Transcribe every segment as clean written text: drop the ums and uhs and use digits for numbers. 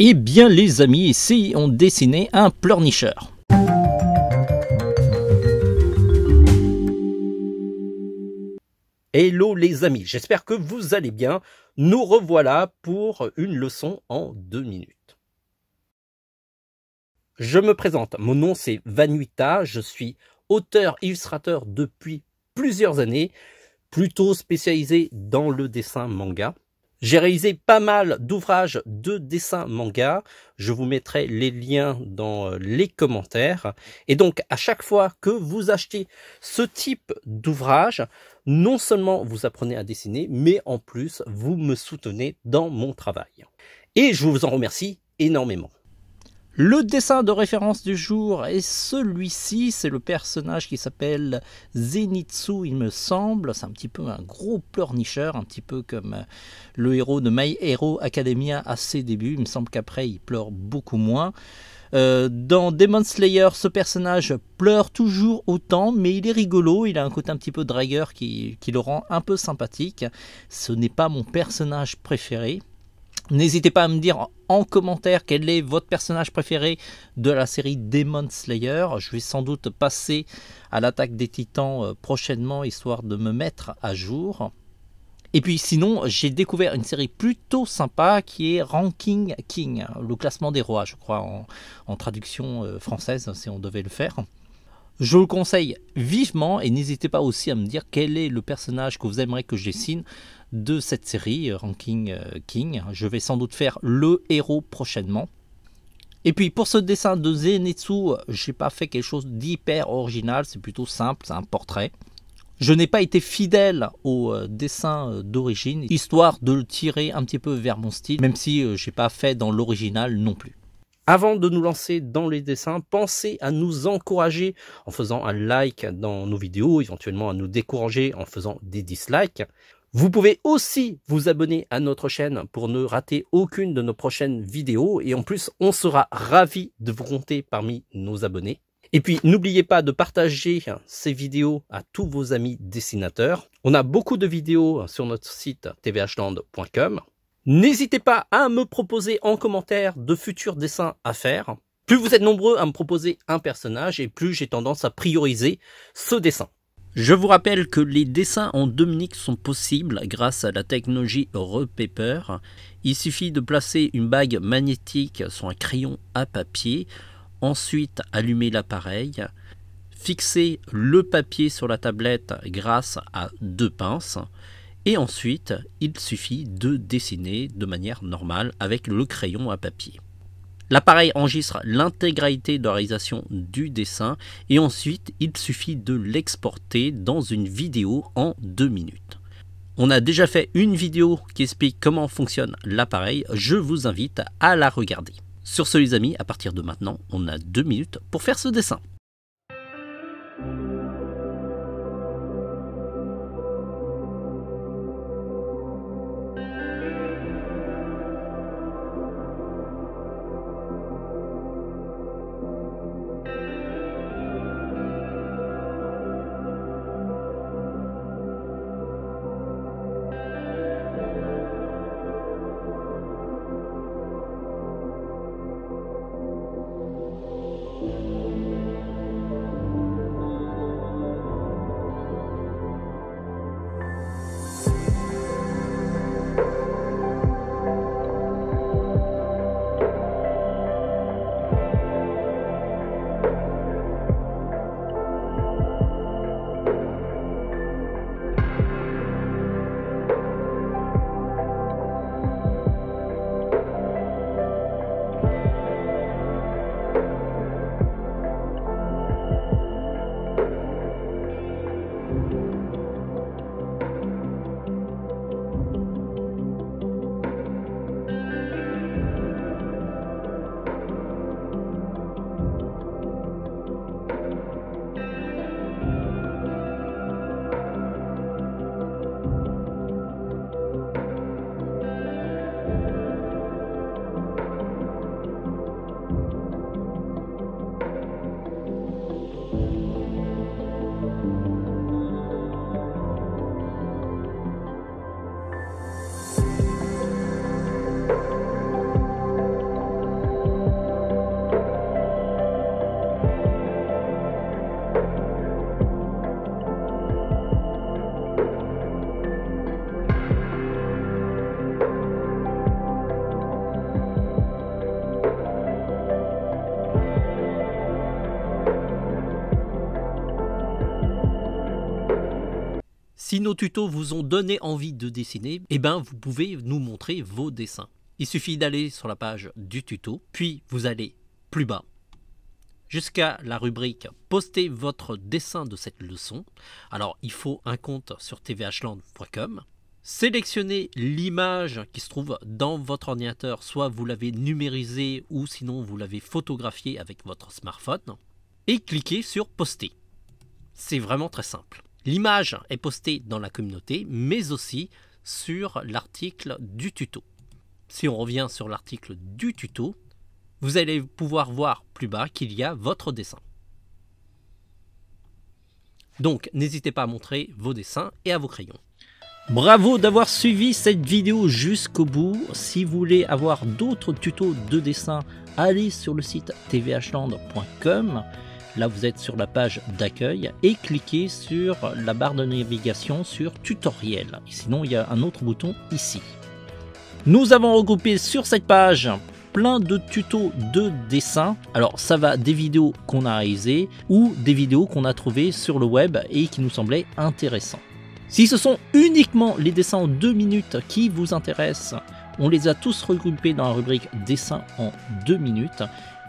Eh bien les amis, ici on dessinait un pleurnicheur. Hello les amis, j'espère que vous allez bien. Nous revoilà pour une leçon en 2 minutes. Je me présente, mon nom c'est Vanuita, je suis auteur-illustrateur depuis plusieurs années, plutôt spécialisé dans le dessin manga. J'ai réalisé pas mal d'ouvrages de dessin manga, je vous mettrai les liens dans les commentaires. Et donc à chaque fois que vous achetez ce type d'ouvrage, non seulement vous apprenez à dessiner, mais en plus vous me soutenez dans mon travail. Et je vous en remercie énormément. Le dessin de référence du jour est celui-ci, c'est le personnage qui s'appelle Zenitsu il me semble, c'est un petit peu un gros pleurnicheur, un petit peu comme le héros de My Hero Academia à ses débuts, il me semble qu'après il pleure beaucoup moins. Dans Demon Slayer, ce personnage pleure toujours autant, mais il est rigolo, il a un côté un petit peu dragueur qui le rend un peu sympathique. Ce n'est pas mon personnage préféré. N'hésitez pas à me dire en commentaire quel est votre personnage préféré de la série Demon Slayer. Je vais sans doute passer à l'attaque des titans prochainement, histoire de me mettre à jour. Et puis sinon, j'ai découvert une série plutôt sympa qui est Ranking King, le classement des rois, je crois, en traduction française, si on devait le faire. Je vous le conseille vivement et n'hésitez pas aussi à me dire quel est le personnage que vous aimeriez que je dessine de cette série Ranking King. Je vais sans doute faire le héros prochainement. Et puis pour ce dessin de Zenitsu, j'ai pas fait quelque chose d'hyper original, c'est plutôt simple, c'est un portrait. Je n'ai pas été fidèle au dessin d'origine, histoire de le tirer un petit peu vers mon style, même si j'ai pas fait dans l'original non plus. Avant de nous lancer dans les dessins, pensez à nous encourager en faisant un like dans nos vidéos, éventuellement à nous décourager en faisant des dislikes. Vous pouvez aussi vous abonner à notre chaîne pour ne rater aucune de nos prochaines vidéos et en plus on sera ravis de vous compter parmi nos abonnés. Et puis n'oubliez pas de partager ces vidéos à tous vos amis dessinateurs. On a beaucoup de vidéos sur notre site tvhland.com. N'hésitez pas à me proposer en commentaire de futurs dessins à faire. Plus vous êtes nombreux à me proposer un personnage et plus j'ai tendance à prioriser ce dessin. Je vous rappelle que les dessins en 2 minutes sont possibles grâce à la technologie Repaper. Il suffit de placer une bague magnétique sur un crayon à papier, ensuite allumer l'appareil, fixer le papier sur la tablette grâce à 2 pinces, et ensuite il suffit de dessiner de manière normale avec le crayon à papier. L'appareil enregistre l'intégralité de la réalisation du dessin et ensuite il suffit de l'exporter dans une vidéo en 2 minutes. On a déjà fait une vidéo qui explique comment fonctionne l'appareil, je vous invite à la regarder. Sur ce les amis, à partir de maintenant, on a 2 minutes pour faire ce dessin. Si nos tutos vous ont donné envie de dessiner, eh ben vous pouvez nous montrer vos dessins. Il suffit d'aller sur la page du tuto, puis vous allez plus bas, jusqu'à la rubrique « Postez votre dessin de cette leçon ». Alors, il faut un compte sur tvhland.com. Sélectionnez l'image qui se trouve dans votre ordinateur, soit vous l'avez numérisée ou sinon vous l'avez photographiée avec votre smartphone, et cliquez sur « Poster ». C'est vraiment très simple. L'image est postée dans la communauté, mais aussi sur l'article du tuto. Si on revient sur l'article du tuto, vous allez pouvoir voir plus bas qu'il y a votre dessin. Donc, n'hésitez pas à montrer vos dessins et à vos crayons. Bravo d'avoir suivi cette vidéo jusqu'au bout. Si vous voulez avoir d'autres tutos de dessin, allez sur le site tvhland.com. Là, vous êtes sur la page d'accueil et cliquez sur la barre de navigation sur tutoriel. Sinon, il y a un autre bouton ici. Nous avons regroupé sur cette page plein de tutos de dessin. Alors ça va des vidéos qu'on a réalisées ou des vidéos qu'on a trouvées sur le web et qui nous semblaient intéressants. Si ce sont uniquement les dessins en 2 minutes qui vous intéressent, on les a tous regroupés dans la rubrique dessin en 2 minutes.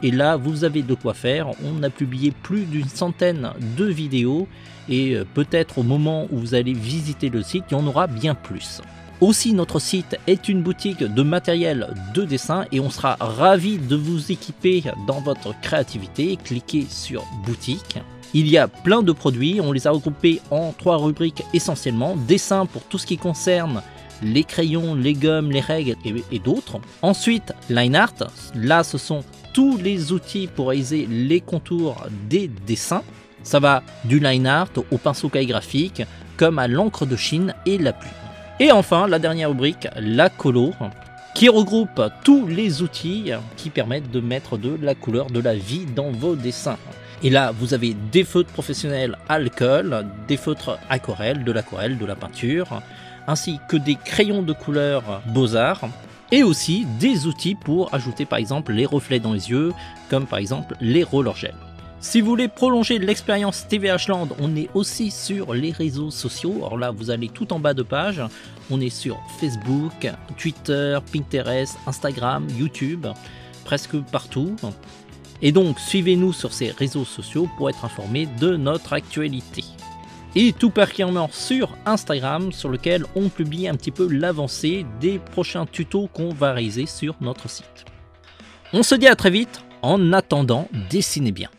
Et là vous avez de quoi faire. On a publié plus d'une centaine de vidéos et peut-être au moment où vous allez visiter le site, il y en aura bien plus. Aussi, notre site est une boutique de matériel de dessin et on sera ravi de vous équiper dans votre créativité. Cliquez sur boutique. Il y a plein de produits, on les a regroupés en 3 rubriques essentiellement. Dessin pour tout ce qui concerne les crayons, les gommes, les règles et d'autres. Ensuite, line art, là ce sont tous les outils pour réaliser les contours des dessins. Ça va du line art au pinceau calligraphique, comme à l'encre de Chine et la plume. Et enfin, la dernière rubrique, la colo, qui regroupe tous les outils qui permettent de mettre de la couleur, de la vie dans vos dessins. Et là, vous avez des feutres professionnels alcool, des feutres aquarelles, de la peinture, ainsi que des crayons de couleur Beaux-Arts, et aussi des outils pour ajouter par exemple les reflets dans les yeux, comme par exemple les roller gel. Si vous voulez prolonger l'expérience tvhland, on est aussi sur les réseaux sociaux. Alors là, vous allez tout en bas de page. On est sur Facebook, Twitter, Pinterest, Instagram, YouTube, presque partout. Et donc, suivez-nous sur ces réseaux sociaux pour être informé de notre actualité. Et tout particulièrement sur Instagram, sur lequel on publie un petit peu l'avancée des prochains tutos qu'on va réaliser sur notre site. On se dit à très vite. En attendant, dessinez bien.